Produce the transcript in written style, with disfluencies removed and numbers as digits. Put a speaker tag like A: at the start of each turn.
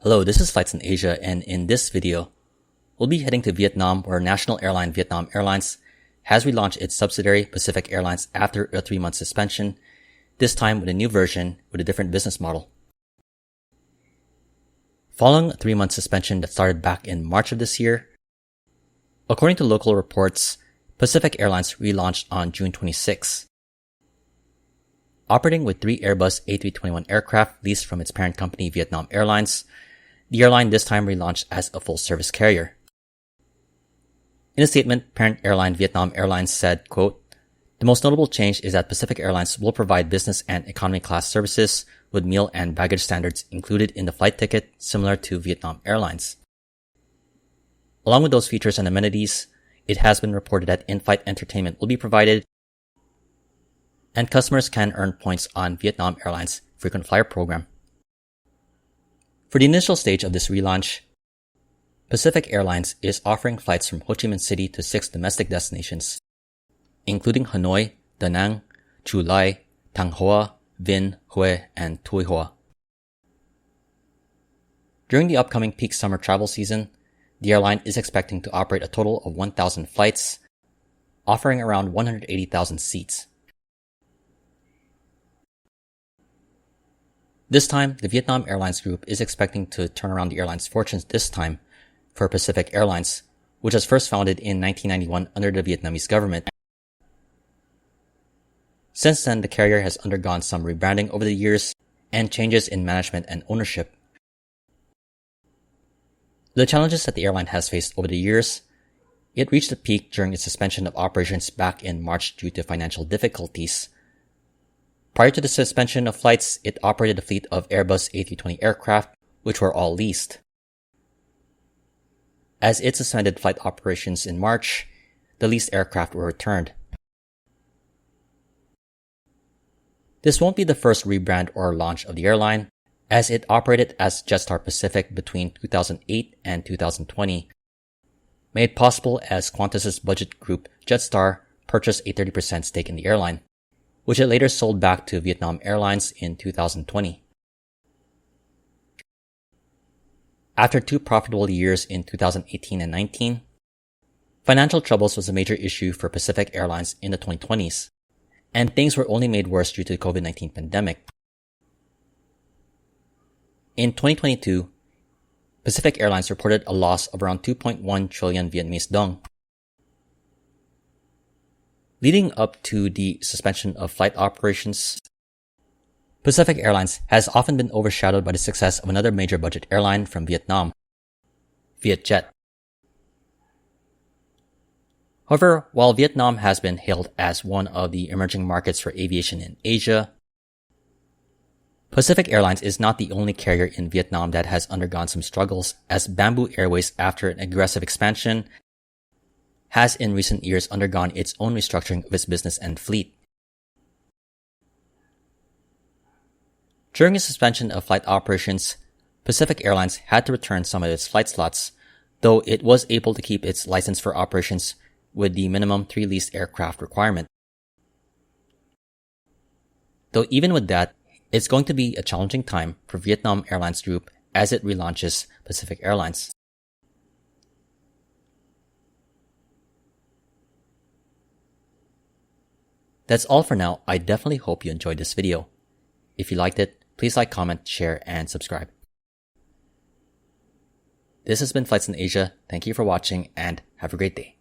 A: Hello, this is Flights in Asia, and in this video, we'll be heading to Vietnam, where national airline Vietnam Airlines has relaunched its subsidiary Pacific Airlines after a 3-month suspension, this time with a new version with a different business model. Following a 3-month suspension that started back in March of this year, according to local reports, Pacific Airlines relaunched on June 26. Operating with 3 Airbus A321 aircraft leased from its parent company Vietnam Airlines, the airline this time relaunched as a full-service carrier. In a statement, parent airline Vietnam Airlines said, quote, "The most notable change is that Pacific Airlines will provide business and economy class services with meal and baggage standards included in the flight ticket, similar to Vietnam Airlines. Along with those features and amenities, it has been reported that in-flight entertainment will be provided, and customers can earn points on Vietnam Airlines' frequent flyer program." For the initial stage of this relaunch, Pacific Airlines is offering flights from Ho Chi Minh City to 6 domestic destinations, including Hanoi, Da Nang, Chu Lai, Thanh Hoa, Vinh, Hue, and Tuy Hoa. During the upcoming peak summer travel season, the airline is expecting to operate a total of 1,000 flights, offering around 180,000 seats. This time, the Vietnam Airlines Group is expecting to turn around the airline's fortunes this time for Pacific Airlines, which was first founded in 1991 under the Vietnamese government. Since then, the carrier has undergone some rebranding over the years and changes in management and ownership. The challenges that the airline has faced over the years, it reached a peak during its suspension of operations back in March due to financial difficulties. Prior to the suspension of flights, it operated a fleet of Airbus A320 aircraft, which were all leased. As it suspended flight operations in March, the leased aircraft were returned. This won't be the first rebrand or launch of the airline, as it operated as Jetstar Pacific between 2008 and 2020, made possible as Qantas's budget group Jetstar purchased a 30% stake in the airline, which it later sold back to Vietnam Airlines in 2020. After 2 profitable years in 2018 and 19, financial troubles was a major issue for Pacific Airlines in the 2020s, and things were only made worse due to the COVID-19 pandemic. In 2022, Pacific Airlines reported a loss of around 2.1 trillion Vietnamese dong. Leading up to the suspension of flight operations, Pacific Airlines has often been overshadowed by the success of another major budget airline from Vietnam, Vietjet. However, while Vietnam has been hailed as one of the emerging markets for aviation in Asia, Pacific Airlines is not the only carrier in Vietnam that has undergone some struggles, as Bamboo Airways, after an aggressive expansion, has in recent years undergone its own restructuring of its business and fleet. During a suspension of flight operations, Pacific Airlines had to return some of its flight slots, though it was able to keep its license for operations with the minimum 3 leased aircraft requirement. Though even with that, it's going to be a challenging time for Vietnam Airlines Group as it relaunches Pacific Airlines. That's all for now. I definitely hope you enjoyed this video. If you liked it, please like, comment, share, and subscribe. This has been Flights in Asia. Thank you for watching and have a great day.